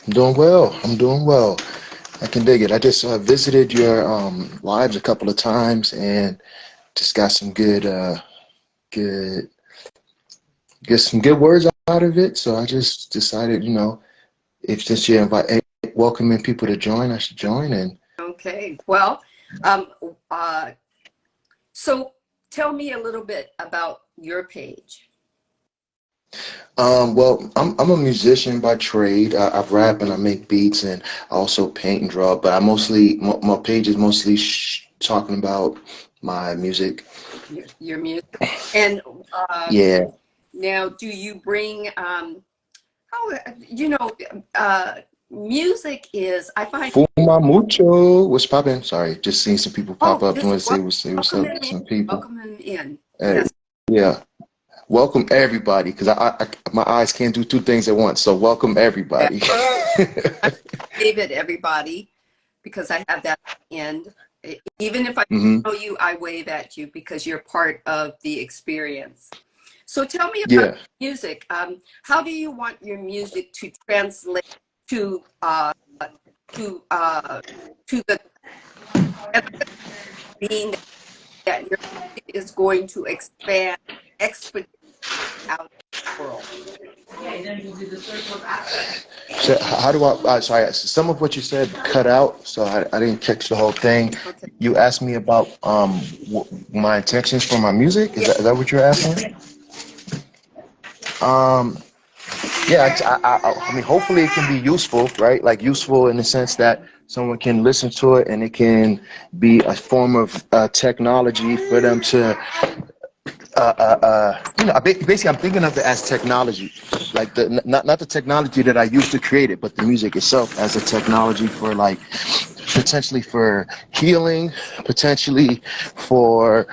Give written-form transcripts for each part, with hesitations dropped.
Doing well. I'm doing well. I can dig it. I just visited your lives a couple of times and just got some good, get some good words out of it. So I just decided, if since you invite welcoming people to join, I should join. And Okay. Well, um, uh, so tell me a little bit about your page. well, I'm a musician by trade. I rap and I make beats, and I also paint and draw. But my page is mostly talking about my music. Your music. And Yeah. now, do you bring how you know music is? I find. Fuma mucho. What's poppin'? Sorry, just seeing some people pop Oh, up. just Want to say what's welcome up them to in. some people. Welcome them in. Hey, Yes. yeah. Welcome everybody, because my eyes can't do two things at once. So welcome everybody. David, everybody, because I have that end. Even if I hmm know you, I wave at you because you're part of the experience. So tell me about Yeah. music. How do you want your music to translate to to the being that your music is going to expand exponentially out in the world? So how do sorry, some of what you said cut out, so I didn't catch the whole thing. Okay. You asked me about my intentions for my music. Is that what you're asking? Um, yeah, I mean, hopefully it can be useful, right? Like useful in the sense that someone can listen to it and it can be a form of technology for them to basically, I'm thinking of it as technology, like not the technology that I used to create it, but the music itself as a technology for like potentially for healing, potentially for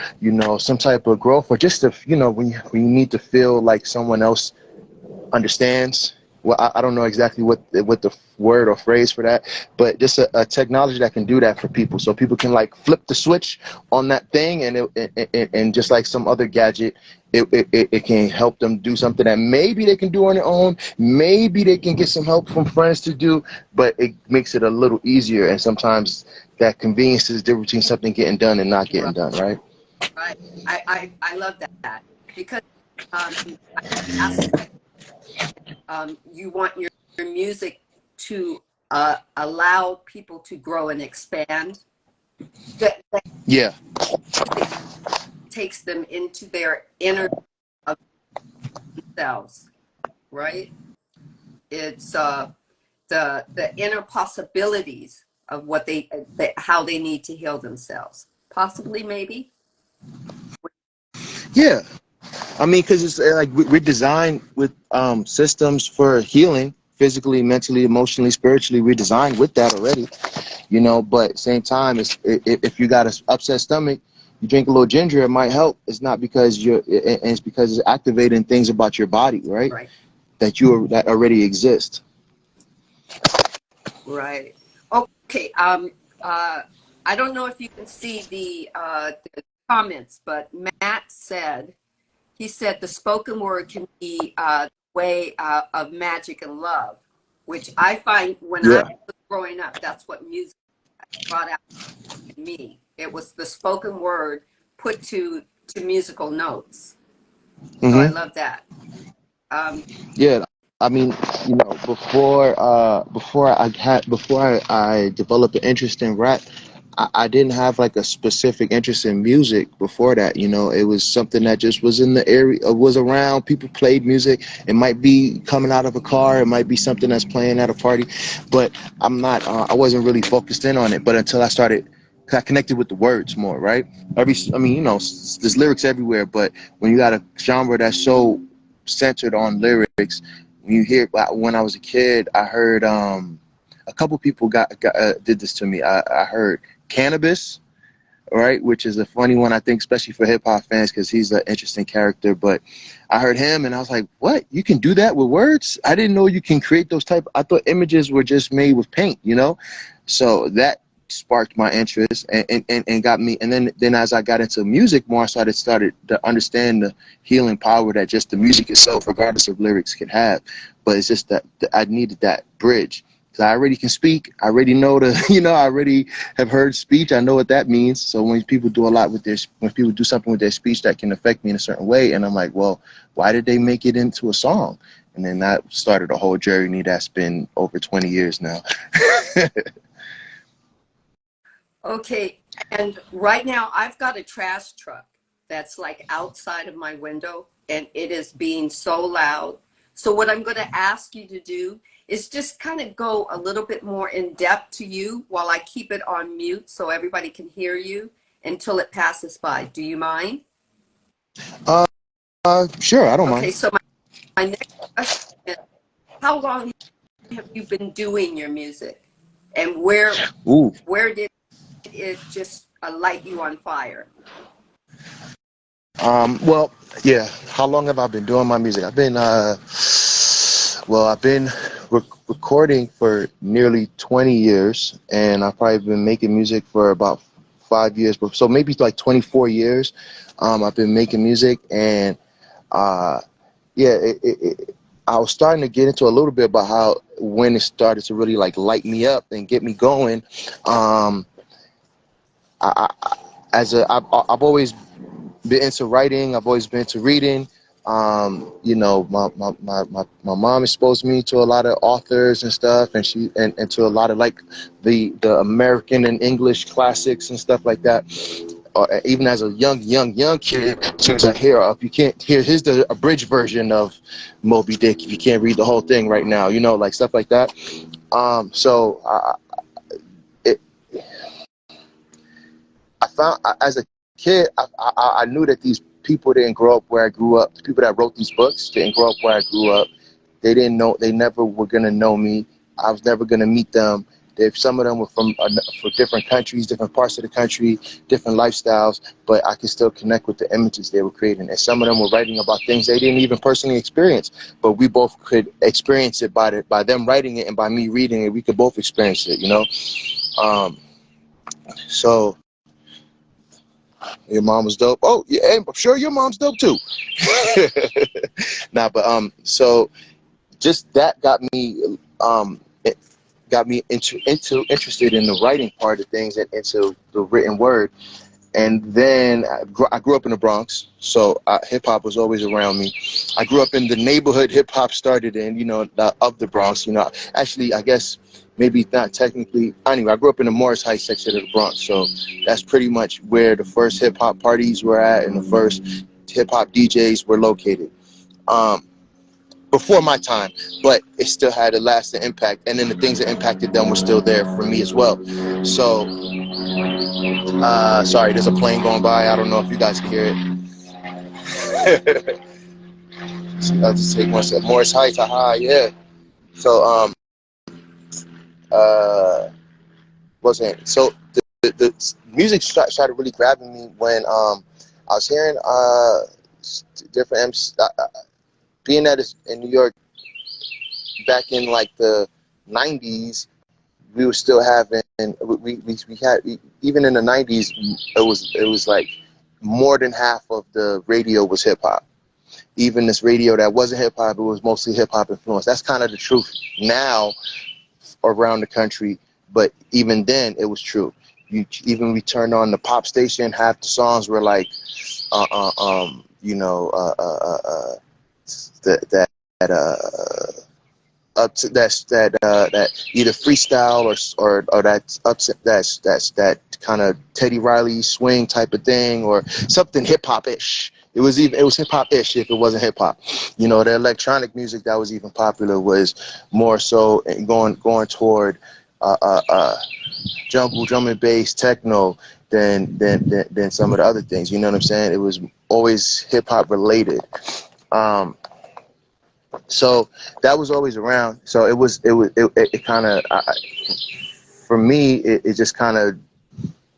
some type of growth, or just if when you need to feel like someone else understands. Well, I don't know exactly what the word or phrase for that, but just a technology that can do that for people, so people can like flip the switch on that thing, and just like some other gadget, it can help them do something that maybe they can do on their own, maybe they can get some help from friends to do, but it makes it a little easier. And sometimes that convenience is the difference between something getting done and not getting Right. done, right? Right. I love that because I asked you want your music to allow people to grow and expand. That Yeah. music takes them into their inner of themselves, right? It's the inner possibilities of what how they need to heal themselves. Possibly, maybe. Yeah. I mean, because it's like we're designed with systems for healing physically, mentally, emotionally, spiritually. We're designed with that already, but at the same time, if you got an upset stomach, you drink a little ginger, it might help. It's not because it's because it's activating things about your body, right? Right. That already exist. Right. Okay. I don't know if you can see the comments, but Matt said, he said the spoken word can be a way of magic and love, which I find when I Yeah. was growing up, that's what music brought out in me. It was the spoken word put to musical notes. So I hmm love that. Yeah. I mean, before I developed an interest in rap, I didn't have like a specific interest in music before that. It was something that just was in the area, was around. People played music. It might be coming out of a car. It might be something that's playing at a party, but I wasn't really focused in on it. But until I connected with the words more, right? There's lyrics everywhere, but when you got a genre that's so centered on lyrics, when I was a kid, I heard a couple people did this to me. I heard Cannabis, right, which is a funny one, I think, especially for hip hop fans, because he's an interesting character. But I heard him and I was like, what? You can do that with words? I didn't know you can create those I thought images were just made with paint, So that sparked my interest and got me. And then as I got into music more, I started to understand the healing power that just the music itself, regardless of lyrics, can have. But it's just that I needed that bridge I already can speak. I already know I already have heard speech. I know what that means. So when people do when people do something with their speech that can affect me in a certain way, and I'm like, well, why did they make it into a song? And then that started a whole journey that's been over 20 years now. Okay, and right now I've got a trash truck that's like outside of my window, and it is being so loud. So what I'm going to ask you to do is just kind of go a little bit more in depth to you while I keep it on mute so everybody can hear you until it passes by. Do you mind? Sure, I don't Okay, mind. so my next question is, how long have you been doing your music? And where did it just light you on fire? Well, yeah. How long have I been doing my music? I've been recording for nearly 20 years, and I've probably been making music for about 5 years, so maybe like 24 years. I've been making music, and yeah, I was starting to get into a little bit about how when it started to really like light me up and get me going. I've always been into writing. I've always been into reading. My mom exposed me to a lot of authors and stuff, and and to a lot of like the American and English classics and stuff like that. Even as a young kid, she was like, "Here, if you can't here's the abridged version of Moby Dick. If you can't read the whole thing right now, like stuff like that." So I found as a kid, I knew that these people didn't grow up where I grew up. The people that wrote these books didn't grow up where I grew up. They didn't know. They never were gonna know me. I was never gonna meet them. Some of them were from different countries, different parts of the country, different lifestyles, but I could still connect with the images they were creating. And some of them were writing about things they didn't even personally experience, but we both could experience it by them writing it and by me reading it. We could both experience it, So your mom was dope. Oh, yeah, I'm sure your mom's dope too. So just that got me interested in the writing part of things and into the written word. And then I grew up in the Bronx, so hip hop was always around me. I grew up in the neighborhood hip hop started in, of the Bronx. Actually, I guess maybe not technically. Anyway, I grew up in the Morris Heights section of the Bronx, so that's pretty much where the first hip hop parties were at and the first hip hop DJs were located. Before my time, but it still had a lasting impact, and then the things that impacted them were still there for me as well. So, sorry, there's a plane going by. I don't know if you guys can hear it. So I'll just take one step. Morris Heights, yeah. So, wasn't so the music started really grabbing me when I was hearing different MCs. Being that it's in New York back in like the 90s, we were still having, we had, even in the 90s, it was like more than half of the radio was hip hop. Even this radio that wasn't hip hop, it was mostly hip hop influence. That's kind of the truth now around the country, but even then it was true. Even we turned on the pop station, half the songs were like, that either freestyle or that kind of Teddy Riley swing type of thing or something hip hop ish. It was hip hop ish if it wasn't hip hop. The electronic music that was even popular was more so going toward jungle, drum and bass, techno than some of the other things. You know what I'm saying? It was always hip hop related. So that was always around. So it kind of, for me, it just kind of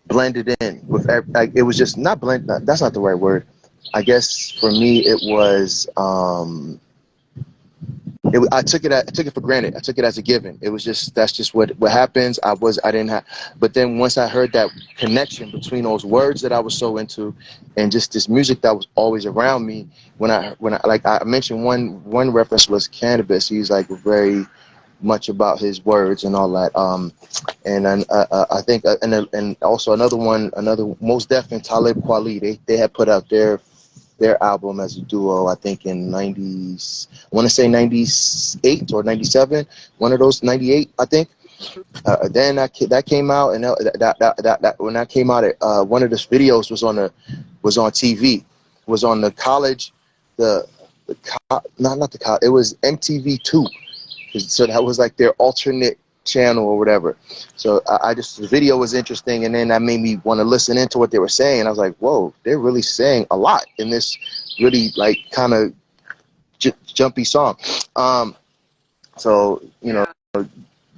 blended in with, it was just not blend. That's not the right word. I guess for me, it was, I took it for granted. I took it as a given. It was that's just what happens. I didn't have, but then once I heard that connection between those words that I was so into, and just this music that was always around me. When I like I mentioned one reference was Cannabis. He's like a very much about his words and all that. And then I think and also another Most Def and Talib Kweli, they had put out their album as a duo, I think in 90s, I want to say 98 or 97, one of those, 98, I think. Then that came out, and that when that came out, one of the videos was on TV, was on the college, not the college, it was MTV2, so that was like their alternate channel or whatever. So I just, the video was interesting, and then that made me want to listen into what they were saying. I was like, whoa, they're really saying a lot in this really like kind of jumpy song. So you know,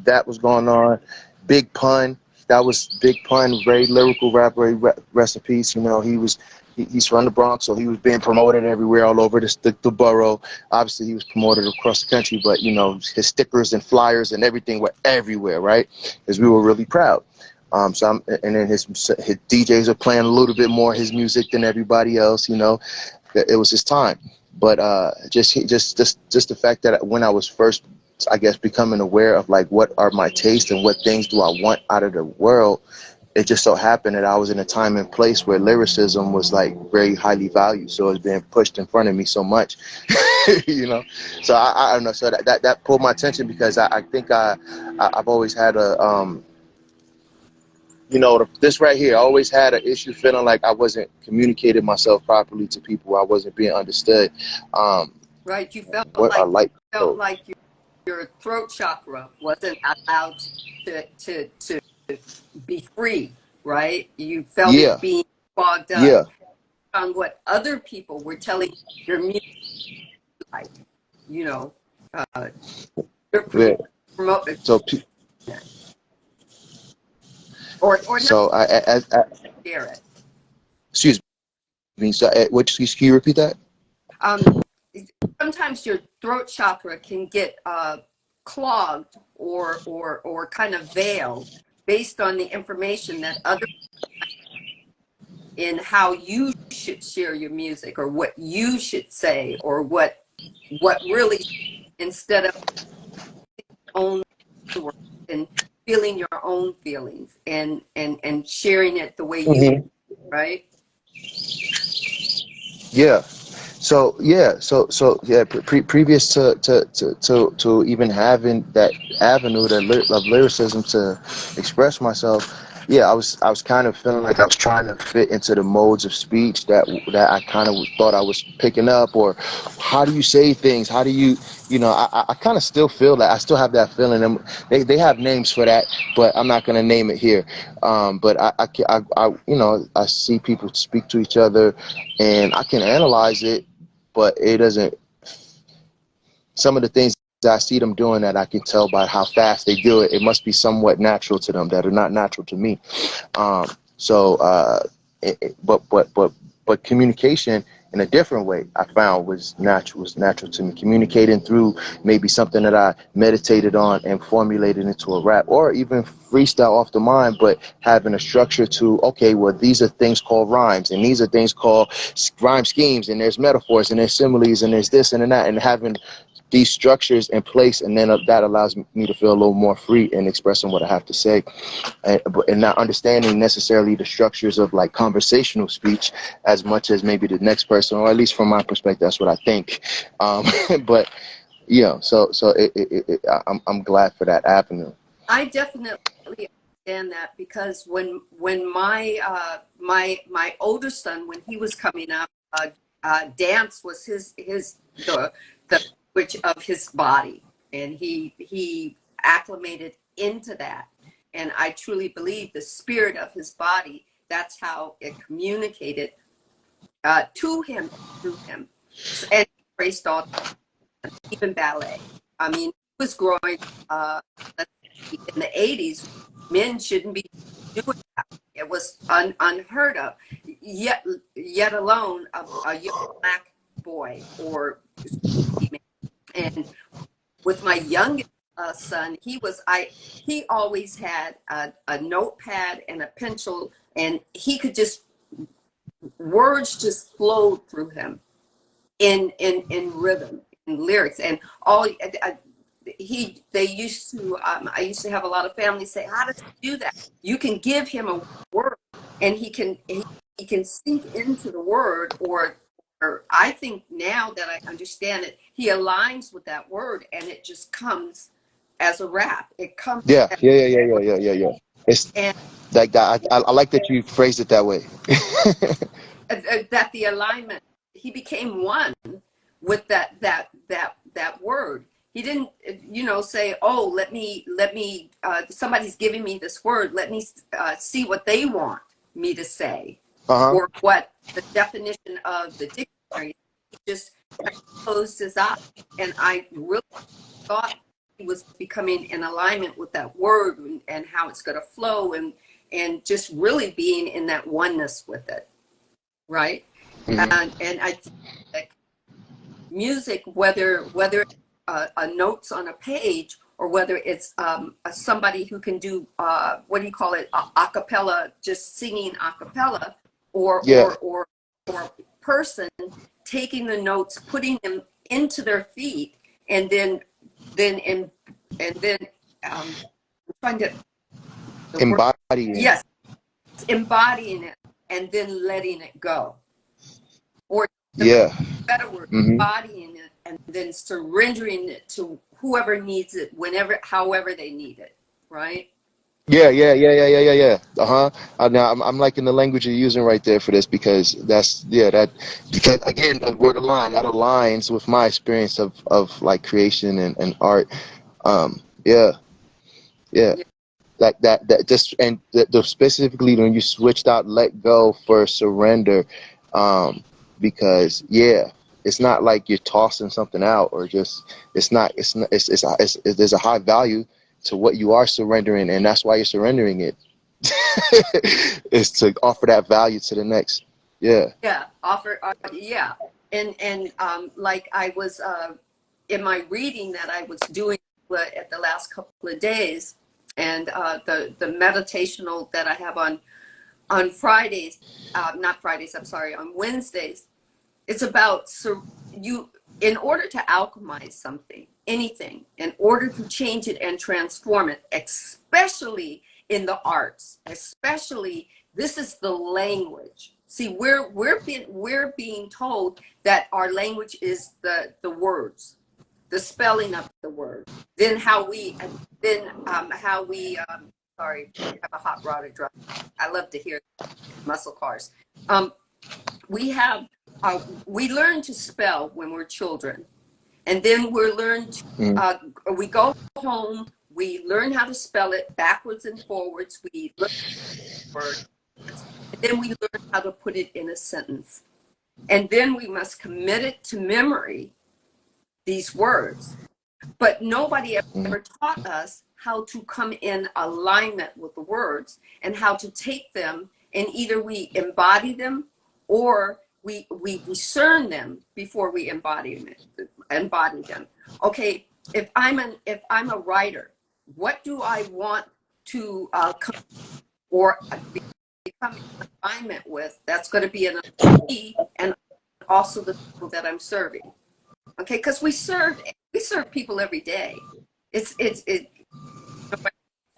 that was going on. Big Pun, that was Big Pun, very lyrical rapper, rest in peace. You know, he's from the Bronx, so he was being promoted everywhere, all over the borough. Obviously, he was promoted across the country, but, you know, his stickers and flyers and everything were everywhere, right? Because we were really proud. And then his DJs are playing a little bit more his music than everybody else, you know. It was his time. But just the fact that when I was first, I guess, becoming aware of, like, what are my tastes and what things do I want out of the world, it just so happened that I was in a time and place where lyricism was like very highly valued. So it was being pushed in front of me so much, you know. So I don't know. So that pulled my attention, because I think I've always had you know, this right here, I always had an issue feeling like I wasn't communicating myself properly to people. I wasn't being understood. Right. You felt what like your throat chakra wasn't allowed to be free, right? You felt it being clogged up on what other people were telling your music, like, you know, so so I share it. Excuse me. So can you repeat that? Sometimes your throat chakra can get clogged or kind of veiled based on the information that other in how you should share your music, or what you should say, or what really, instead of own words and feeling your own feelings and sharing it the way you, right? Previous to even having that avenue of lyricism to express myself, I was kind of feeling like I was trying to fit into the modes of speech that I kind of thought I was picking up, or how do you say things? How do you, you know, I kind of still feel that. I still have that feeling, and they have names for that, but I'm not going to name it here. But I you know, I see people speak to each other, and I can analyze it, but it doesn't. Some of the things I see them doing that I can tell by how fast they do it, it must be somewhat natural to them that are not natural to me. But communication in a different way, I found was natural to me. Communicating through maybe something that I meditated on and formulated into a rap, or even freestyle off the mind, but having a structure to, okay, well, these are things called rhymes, and these are things called rhyme schemes, and there's metaphors, and there's similes, and there's this and that, and having these structures in place, and then that allows me to feel a little more free in expressing what I have to say, and not understanding necessarily the structures of like conversational speech as much as maybe the next person, or at least from my perspective, that's what I think. But I'm glad for that avenue. I definitely understand that, because when my my older son, when he was coming up, dance was the language of his body, and he acclimated into that, and I truly believe the spirit of his body, that's how it communicated to him, through him, and he embraced all, even ballet. I mean, he was growing in the 80s. Men shouldn't be doing that. It was unheard of, yet alone a young black boy or female. And with my youngest son, he always had a notepad and a pencil, and he could words just flowed through him in rhythm, in lyrics, and all. they used to, I used to have a lot of families say, how does he do that? You can give him a word and he can sink into the word, or I think now that I understand it, he aligns with that word and it just comes as a rap. It comes. Yeah, As yeah, yeah, a yeah, word. yeah, yeah, yeah, yeah. It's And like that. I like that you phrased it that way. that the alignment, he became one with that word. He didn't, say, oh, let me, somebody's giving me this word, let me see what they want me to say, Uh-huh. or what the definition of the dictionary. He just closed his eyes, and I really thought he was becoming in alignment with that word, and how it's going to flow, and just really being in that oneness with it, right? Mm-hmm. And I think that music, whether notes on a page, or whether it's somebody who can do what do you call it, a cappella, just singing a cappella, or Yeah. or person taking the notes, putting them into their feet, and then I'm trying to the word, Embodying. yes, embodying it and then letting it go, or the Yeah. better word, Mm-hmm. embodying it and then surrendering it to whoever needs it, whenever, however they need it, right? Yeah, yeah, yeah, yeah, yeah, yeah, yeah. Uh-huh. Now I'm liking the language you're using right there for this, because because again, the word align, that aligns with my experience of like creation and art. Yeah, yeah. Yeah, That just, and the specifically when you switched out let go for surrender, because yeah, it's not like you're tossing something out, or just, it's there's a high value to what you are surrendering, and that's why you're surrendering it. Is to offer that value to the next. Yeah. yeah, offer, yeah. And like I was in my reading that I was doing at the last couple of days, and the meditational that I have on Fridays, not Fridays, I'm sorry, on Wednesdays. It's about, so you, in order to alchemize something, anything, in order to change it and transform it, especially in the arts, especially, this is the language. See, we're being told that our language is the words, the spelling of the word, then how we sorry, I have a hot rod to drive. I love to hear muscle cars. We have we learn to spell when we're children, and then we learn to Mm. we go home, we learn how to spell it backwards and forwards, we learn words, and then we learn how to put it in a sentence, and then we must commit it to memory, these words. But nobody Mm. ever taught us how to come in alignment with the words, and how to take them, and either we embody them, or we discern them before we embody them. Okay, if I'm a writer, what do I want to or become in alignment with? That's going to be an me, and also the people that I'm serving. Okay, because we serve people every day. It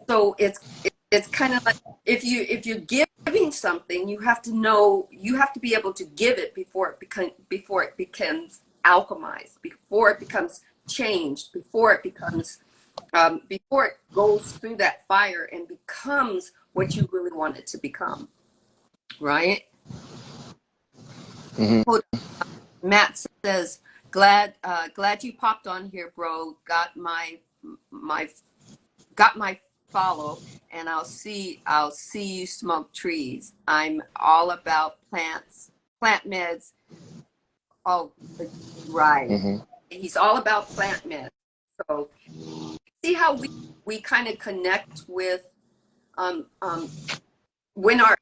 so it's kind of like, if you're giving something, you have to know, you have to be able to give it before it becomes alchemized, before it becomes changed, before it goes through that fire and becomes what you really want it to become, right? Mm-hmm. Matt says, glad you popped on here, bro. Got my follow, and I'll see you smoke trees. I'm all about plant meds. Oh, right. Mm-hmm. He's all about plant meds. So see how we kind of connect with when our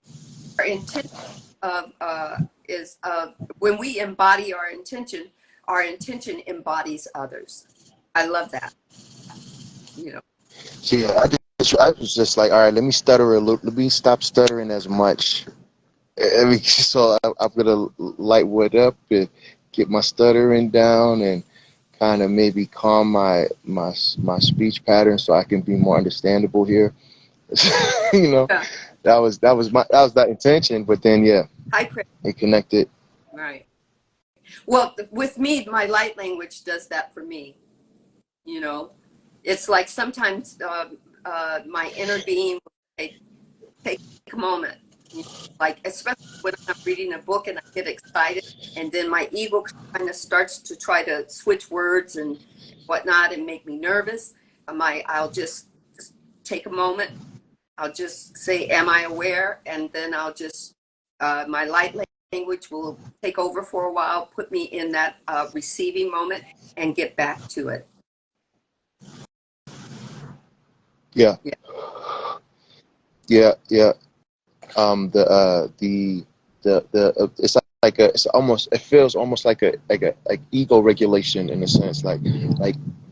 intention of is when we embody our intention embodies others. I love that. You know. So yeah, I was just like, all right, let me stutter a little. Let me stop stuttering as much. I mean, so I'm gonna light what up and get my stuttering down, and kind of maybe calm my speech pattern so I can be more understandable here. You know, Yeah. that was that intention. But then, yeah, Hi, Chris. it connected. Right. Well, with me, my light language does that for me. You know, it's like sometimes my inner being will say, take a moment. You know, like, especially when I'm reading a book and I get excited, and then my ego kind of starts to try to switch words and whatnot and make me nervous. I'll just take a moment. I'll just say, am I aware? And then I'll just, my light language will take over for a while, put me in that receiving moment and get back to it. Yeah, Yeah. yeah, yeah. It's like it's almost, it feels almost like like ego regulation in a sense, like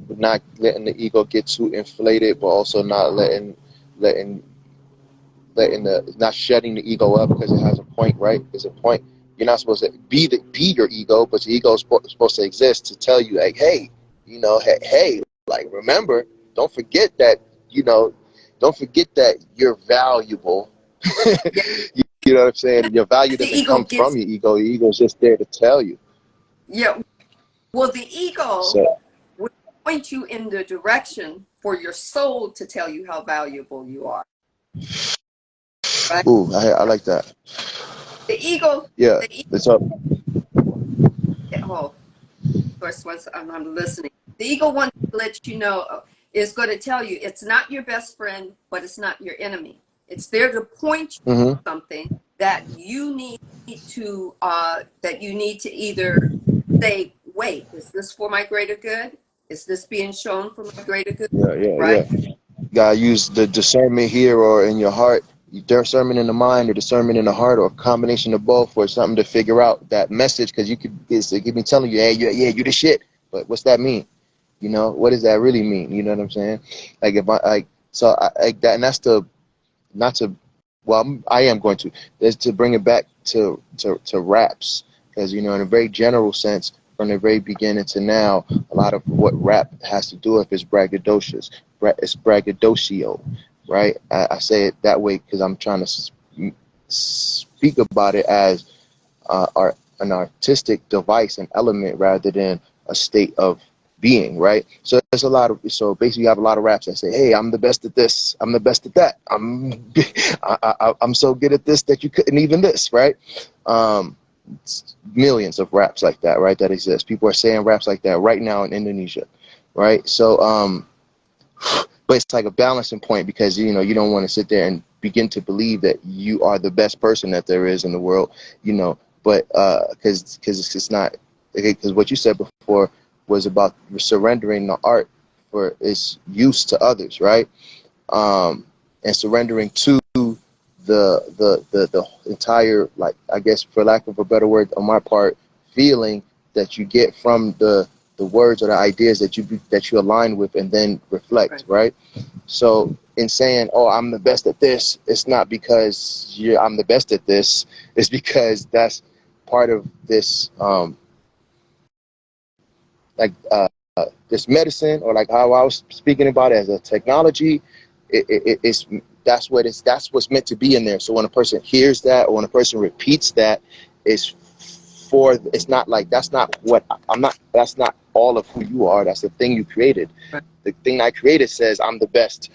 not letting the ego get too inflated, but also not letting not shedding the ego up, because it has a point, right? There's a point. You're not supposed to be your ego, but your ego is supposed to exist to tell you, like, hey, hey, like, remember, don't forget that, don't forget that you're valuable. Yeah. You know what I'm saying? Your value The doesn't ego come gives, from your ego. Your ego is just there to tell you. yeah. Well, the ego So, will point you in the direction for your soul to tell you how valuable you are. Right? ooh, I like that. The ego, Yeah, the ego, it's up. oh, of course, once I'm listening, the ego wants to let you know, is going to tell you it's not your best friend, but it's not your enemy. It's there to point you Mm-hmm. to something that you need to either say, wait, is this for my greater good? Is this being shown for my greater good? Yeah, yeah, Right? yeah. You gotta use the discernment here or in your heart. Discernment in the mind or discernment in the heart, or a combination of both, or something to figure out that message. Because it could be telling you, hey, you the shit. But what's that mean? What does that really mean? You know what I'm saying? Like, if I like, so I like that, and that's the not to. Well, I am going to. Is to bring it back to raps, because in a very general sense, from the very beginning to now, a lot of what rap has to do with is braggadocious. It's braggadocio, right? I say it that way because I'm trying to speak about it as an artistic device and element rather than a state of being, right? So there's so basically you have a lot of raps that say, hey, I'm the best at this, I'm the best at that, I'm so good at this that you couldn't even this, right? Millions of raps like that, right, that exist. People are saying raps like that right now in Indonesia, right? So but it's like a balancing point, because you don't want to sit there and begin to believe that you are the best person that there is in the world, but because it's not, because what you said before was about surrendering the art for its use to others, right? And surrendering to the entire, like, I guess, for lack of a better word on my part, feeling that you get from the words or the ideas that you align with and then reflect, right? So in saying, oh, I'm the best at this, it's not because I'm the best at this. It's because that's part of this, like this medicine, or like how I was speaking about it as a technology. It's that's what's meant to be in there. So when a person hears that, or when a person repeats that, it's not like, that's not what I'm not. That's not all of who you are. That's the thing you created. Right. The thing I created says I'm the best.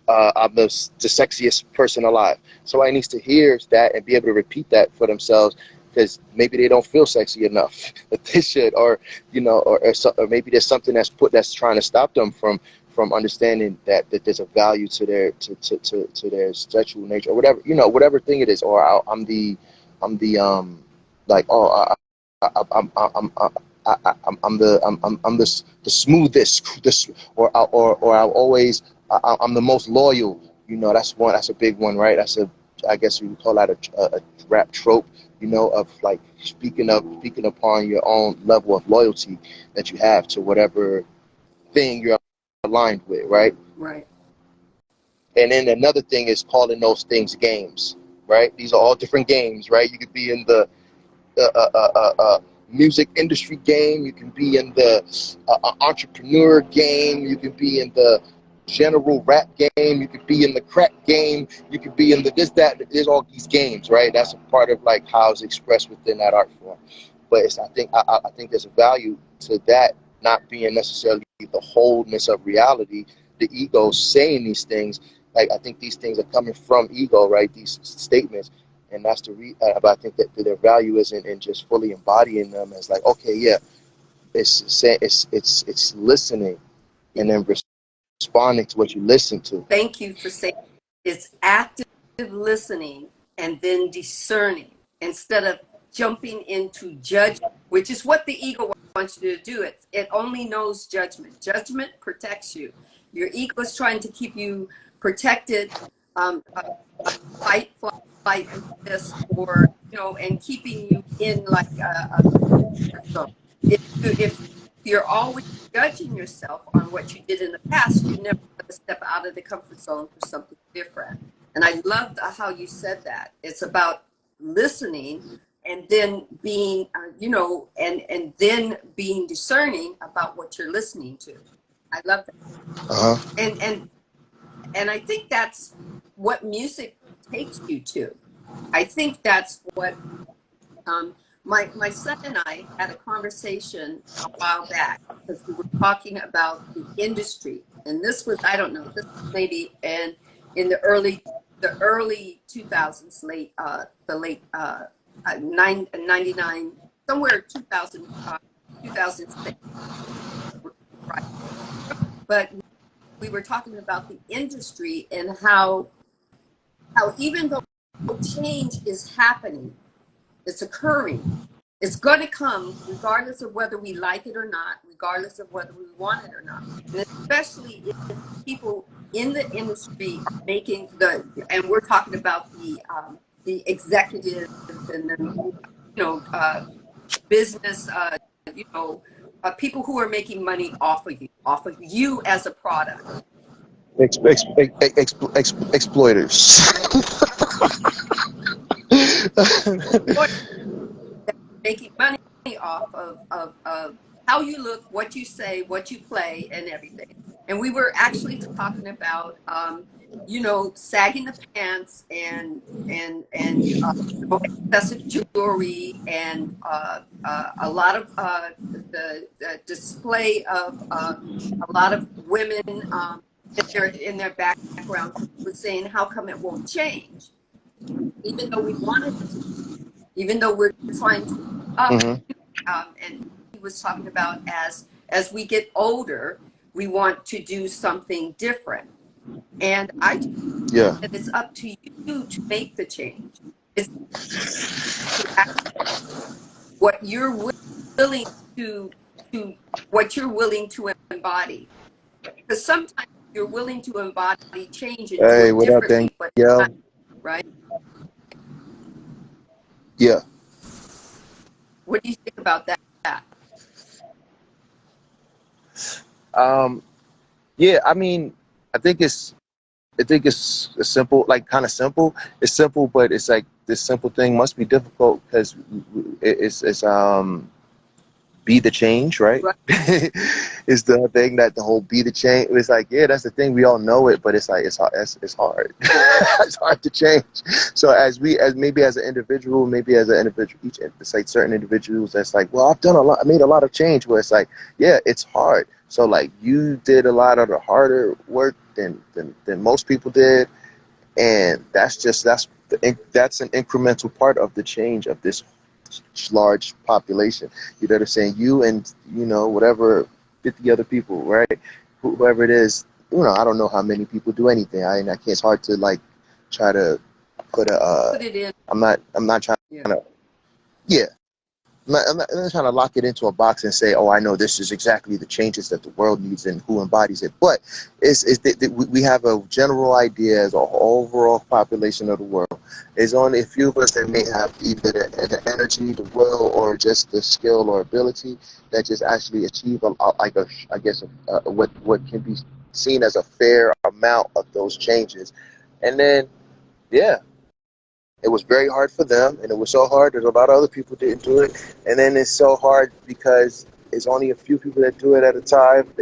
I'm the sexiest person alive. Somebody needs to hear that and be able to repeat that for themselves, because maybe they don't feel sexy enough that they should, or or maybe there's something that's trying to stop them from understanding that there's a value to their sexual nature, or whatever thing it is. Or I'm the like, oh, I'm the smoothest, this, or I'll always, I'm the most loyal. That's a big one, right? I guess we would call that a rap trope, of like speaking upon your own level of loyalty that you have to whatever thing you're aligned with, right? Right. And then another thing is calling those things games, right? These are all different games, right? You could be in the music industry game, you can be in the entrepreneur game, you can be in the general rap game, you could be in the crack game, you could be in the this, that, there's all these games, right? That's a part of like how it's expressed within that art form. But it's, I think there's a value to that not being necessarily the wholeness of reality, the ego saying these things. Like, I think these things are coming from ego, right? These statements. And that's but I think that their value isn't in just fully embodying them as like, okay, yeah, it's listening and then responding to what you listen to. Thank you for saying it's active listening and then discerning instead of jumping into judgment, which is what the ego wants you to do. It only knows judgment. Judgment protects you. Your ego is trying to keep you protected, fight, flight, and this, or and keeping you in like a zone. If you're always judging yourself on what you did in the past, you're never going to step out of the comfort zone for something different. And I loved how you said that. It's about listening and then being, and then being discerning about what you're listening to. I love that. Uh-huh. And I think that's what music takes you to. I think that's what my son and I had a conversation a while back because we were talking about the industry, and this was, I don't know, this was maybe in the early 2000s, the late 99, somewhere 2006, right? But we were talking about the industry and how even though change is happening, it's occurring, it's going to come regardless of whether we like it or not, regardless of whether we want it or not. And especially if people in the industry are making and we're talking about the executives and the business, people who are making money off of you as a product. Exploiters. Making money off of how you look, what you say, what you play, and everything. And we were actually talking about, sagging the pants and excessive jewelry and a lot of the display of a lot of women in their background was saying, how come it won't change? Even though we wanted it to, even though we're trying to and he was talking about as we get older, we want to do something different. And I think that it's up to you to make the change. It's what you're willing to embody. Because sometimes you're willing to embody change and do it differently, but not, right? Yeah. What do you think about that? Yeah, I mean, I think it's simple, like kind of simple. It's simple, but it's like this simple thing must be difficult because it's be the change, right? Is the thing that the whole be the change. It's like, yeah, that's the thing. We all know it, but it's like it's hard. It's hard to change. So as an individual, it's like certain individuals that's like, well, I made a lot of change. Where it's like, yeah, it's hard. So like you did a lot of the harder work than most people did, and that's an incremental part of the change of this large population. You know what I'm saying? You and whatever 50 other people, right? Whoever it is, I don't know how many people do anything. I can't. It's hard to like try to put it in. I'm not trying to. Yeah. I'm not trying to lock it into a box and say, oh, I know this is exactly the changes that the world needs and who embodies it. But we have a general idea as an overall population of the world. There's only a few of us that may have either the energy, the will, or just the skill or ability that just actually achieve what can be seen as a fair amount of those changes. And then, yeah. It was very hard for them, and it was so hard that a lot of other people didn't do it. And then it's so hard because it's only a few people that do it at a time.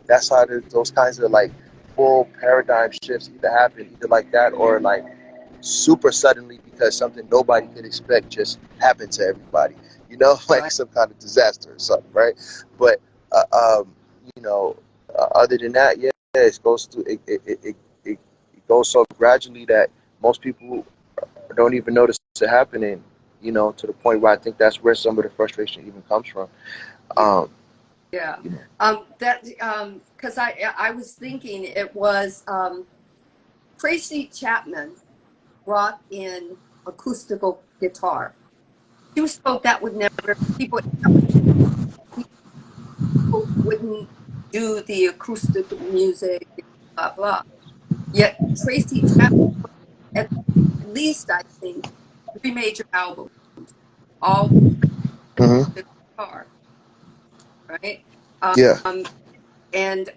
That's how those kinds of like full paradigm shifts either happen, either like that or like super suddenly because something nobody could expect just happened to everybody. Like Right. some kind of disaster or something, right? But uh, um, other than that, yeah, it goes through. It goes so gradually that most people don't even notice it happening. To the point where I think that's where some of the frustration even comes from. Um, Yeah. you know. Because I was thinking it was Tracy Chapman brought in acoustical guitar. She was told that would never people wouldn't do the acoustic music, blah blah. Yet Tracy Chapman, at least I think, 3 major albums, all Hmm. the guitar, right? Yeah. And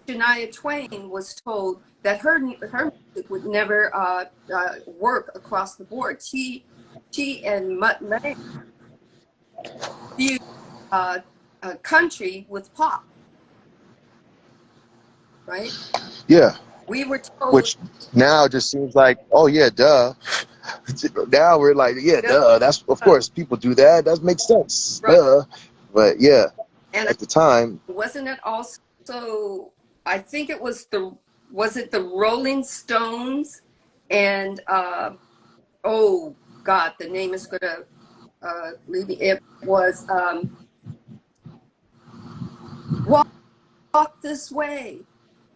Shania Twain was told that her music would never work across the board. She and Mutt Lange viewed country with pop, right? Yeah. We were told, Which now just seems like, oh yeah, duh. Now we're like, yeah, no, duh. That's of course people do that. That makes sense, right. duh. But yeah, And at the time, wasn't it also? I think it was was it the Rolling Stones and oh God, the name is gonna leave me. It was Walk This Way.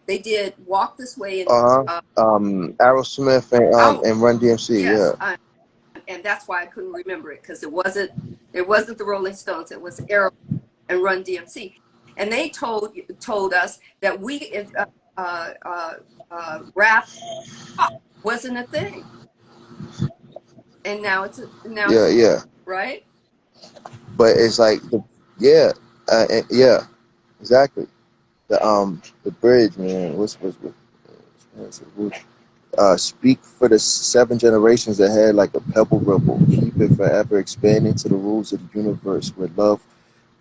They did Walk This Way and uh-huh. Aerosmith and oh and Run DMC, yeah. yes, and that's why I couldn't remember it because it wasn't the Rolling Stones. It was Aero and Run DMC, and they told us that rap wasn't a thing, and now Yeah, it's yeah. right. But it's like yeah, yeah, exactly. The bridge, man. Speak for the 7 generations ahead like a pebble ripple. Keep it forever expanding to the rules of the universe where love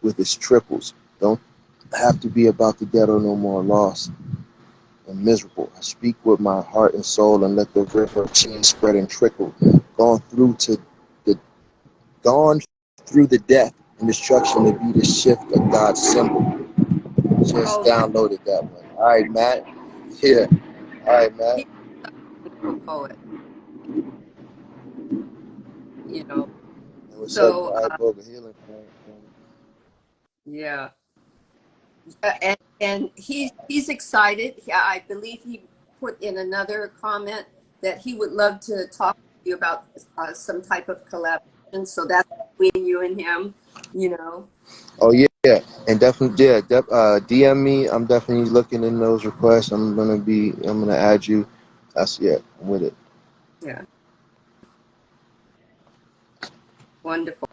with its triples. Don't have to be about the ghetto no more lost and miserable. I speak with my heart and soul and let the river of change spread and trickle. Gone through to the gone through the death and destruction to be the shift of God's symbol. Just Oh, downloaded that one. All right, Matt. Yeah. All right, Matt. he's a wonderful poet, you know. What's up, So I Boga Healing? yeah, and he's excited. I believe he put in another comment that he would love to talk to you about some type of collaboration. So that's between you and him, you know. Oh yeah, yeah, and definitely, yeah. DM me. I'm definitely looking in those requests. I'm gonna add you. That's yeah. I'm with it. Yeah, wonderful.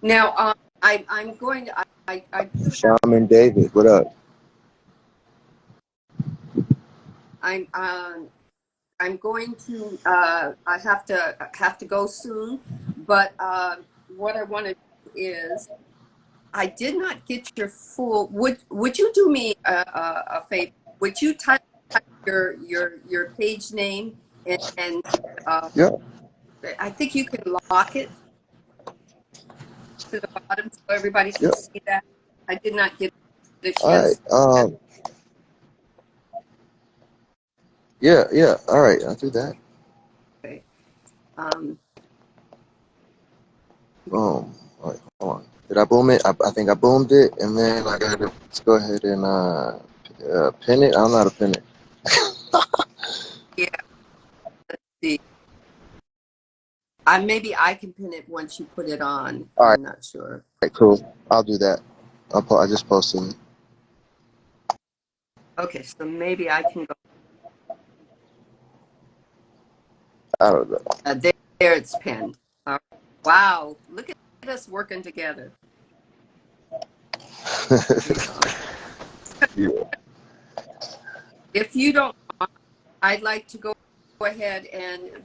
Now, I'm going to I do have Shaman David, what up? I'm I'm going to I have to go soon, but what I want to do is I did not get your full. Would you do me a favor? Would you type your page name and Yeah. I think you can lock it to the bottom so everybody Yeah. can see that. I did not get the All right. chance. Yeah, yeah. All right. I'll do that. Okay. Um, Boom. All right. Hold on. Did I boom it? I think I boomed it, and then I gotta let's go ahead and pin it. I don't know how to pin it. yeah. Let's see. Maybe I can pin it once you put it on. All right. I'm not sure. All right. Cool. I'll do that. I just posted it. Okay, so maybe I can go. I don't know. There it's pinned. Wow, look at us working together. Yeah. If you don't mind, I'd like to go go ahead and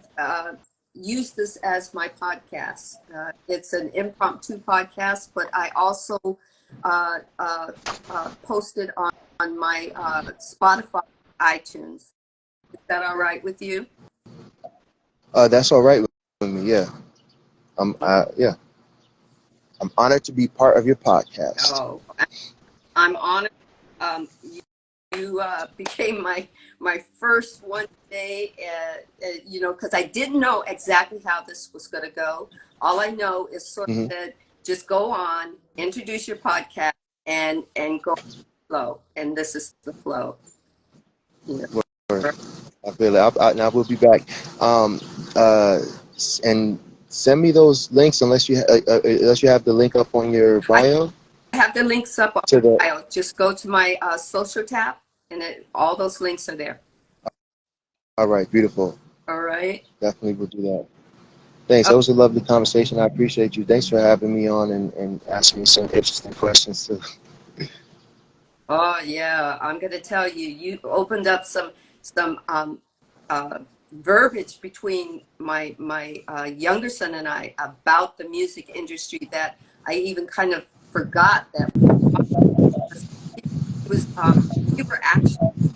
use this as my podcast. It's an impromptu podcast, but I also post it on my Spotify, iTunes. Is that all right with you? That's all right with me. Yeah. Yeah. I'm honored to be part of your podcast. Oh, I'm honored. You became my first one today, you know, because I didn't know exactly how this was going to go. All I know is sort of that just go on, introduce your podcast, and go flow. And this is the flow. Yeah. I feel it. Now we'll be back. And send me those links unless you have the link up on your bio. I have the links up on my bio. Just go to my social tab, and all those links are there. All right, beautiful. All right. Definitely will do that. Thanks. That was a lovely conversation. I appreciate you. Thanks for having me on and asking me some interesting questions too. Oh yeah, I'm gonna tell you. You opened up some verbiage between my younger son and I about the music industry that I even kind of forgot that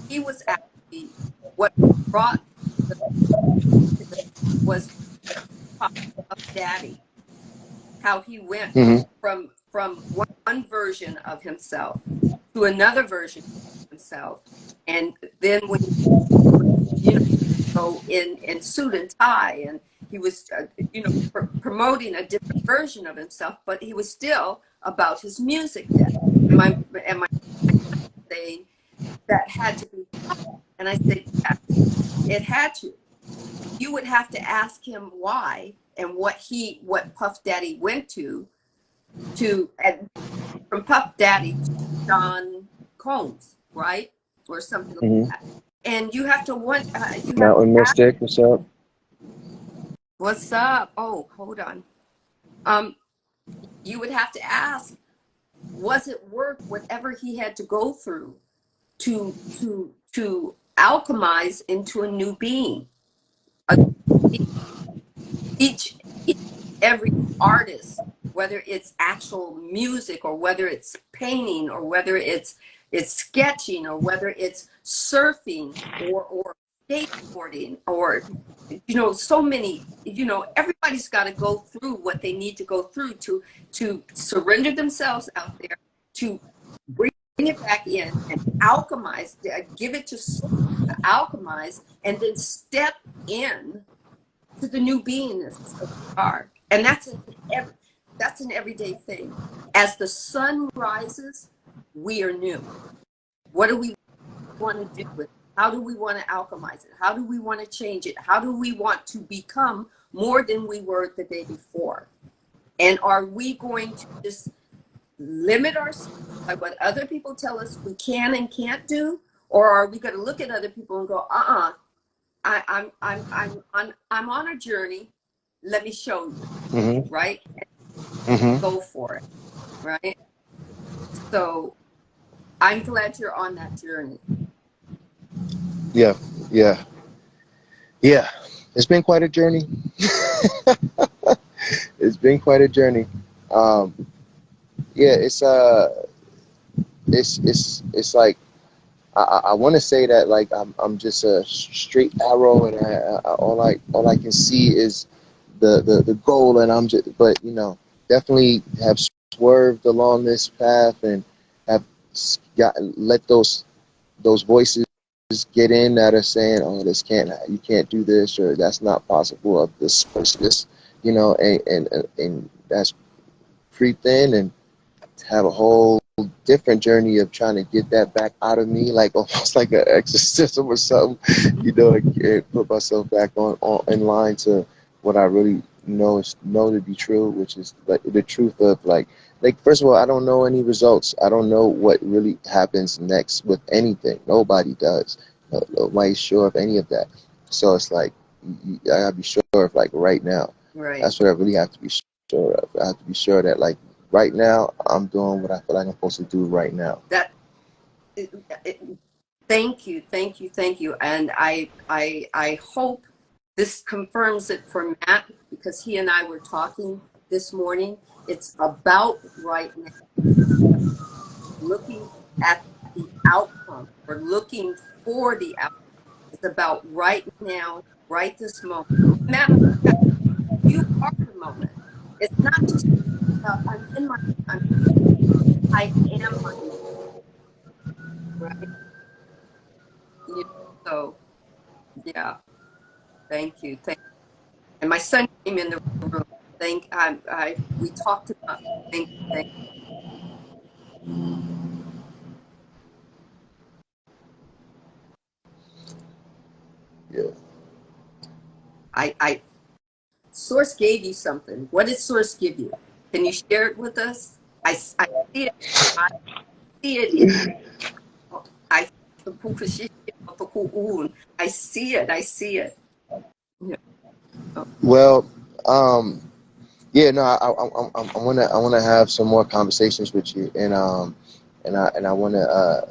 he was actually what brought was of Daddy, how he went from one version of himself to another version of himself, and then when go in suit and tie, and he was promoting a different version of himself, but he was still about his music. Then my saying that had to be, and I said, yeah, it had to. You would have to ask him why and what Puff Daddy went to and from Puff Daddy to John Combs, right, or something like that. And you have to wonder. Mountain Mystic, what's up? What's up? Oh, hold on. You would have to ask, was it worth whatever he had to go through to alchemize into a new being? Every artist, whether it's actual music or whether it's painting or whether it's sketching or whether it's surfing or skateboarding or so many, everybody's got to go through what they need to go through to surrender themselves out there, to bring it back in and alchemize, give it to alchemize, and then step in to the new beingness that we are. And that's an everyday thing. As the sun rises, we are new. What do we want to do with it? How do we want to alchemize it? How do we want to change it? How do we want to become more than we were the day before? And are we going to just limit ourselves by what other people tell us we can and can't do? Or are we going to look at other people and go, I'm on a journey. Let me show you, right? Go for it, right? So I'm glad you're on that journey. Yeah. It's been quite a journey. It's been quite a journey. It's like I want to say that like I'm just a straight arrow, and all I can see is the goal, and I'm just, but definitely have swerved along this path and have let those voices get in that are saying, oh, you can't do this, or that's not possible, of this, and that's creeped in, and have a whole different journey of trying to get that back out of me, like almost like an exorcism or something, and put myself back on in line to what I really know to be true, which is like the truth of like first of all, I don't know any results. I don't know what really happens next with anything. Nobody does. Nobody's sure of any of that. So it's like I gotta be sure of like right now. Right. That's what I really have to be sure of. I have to be sure that like right now I'm doing what I feel like I'm supposed to do right now. Thank you, thank you, thank you. And I hope this confirms it for Matt, because he and I were talking this morning. It's about right now, looking at the outcome, or looking for the outcome. It's about right now, right this moment. Matter of fact, you are the moment. It's not just about I'm in my time. I am my moment, right? You so yeah. Thank you. Thank you. And my son came in the room. We talked about. Thank Yeah. I Source gave you something. What did Source give you? Can you share it with us? I see it. I see it. I I see it. I see it. Yeah. Well, yeah, no, I wanna have some more conversations with you, and I wanna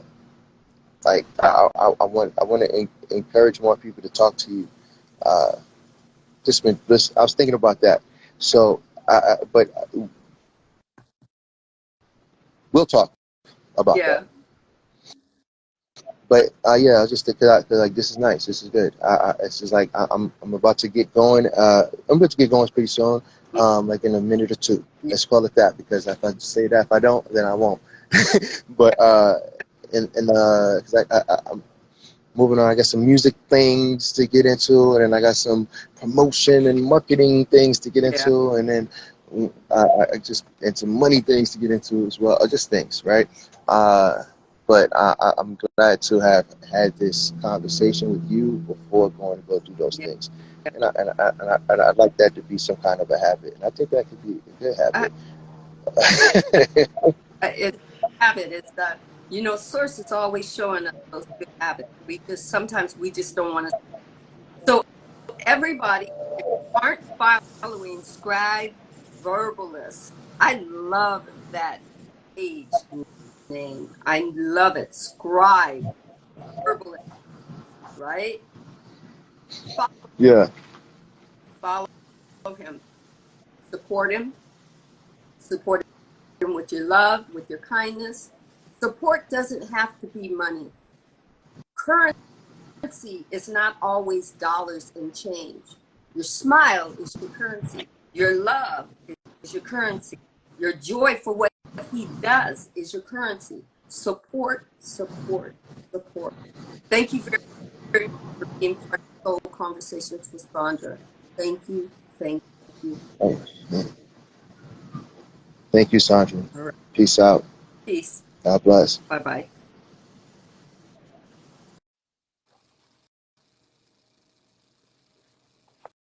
like I want to encourage more people to talk to you. Uh, I was thinking about that. So, but we'll talk about that. Yeah. But yeah, I was just thinking cause like this is nice. This is good. It's just like I'm about to get going. I'm about to get going pretty soon. Like in a minute or two. Let's call it that, because if I say that, if I don't, then I won't. But cause I'm moving on. I got some music things to get into, and then I got some promotion and marketing things to get Yeah. into, and then I just and some money things to get into as well. Just things, right? But I'm glad to have had this conversation with you before going to go do those Yeah. things, and I'd like that to be some kind of a habit, and I think that could be a good Uh, habit. it's a habit. It's Source is always showing us those good habits. Sometimes we just don't want to. So everybody, if you aren't following Scribe Verbalist, I love that page name. I love it. Scribe Verbalist, right? Follow, Yeah, follow him. Support him. Support him with your love, with your kindness. Support doesn't have to be money. Currency is not always dollars and change. Your smile is your currency. Your love is your currency. Your joy for what he does is your currency. Support, support, support. Thank you very, very much for being part of Soul Conversations with Sandra. Thank you, thank you. thank you, Sandra. All right. Peace out. Peace. God bless. Bye-bye.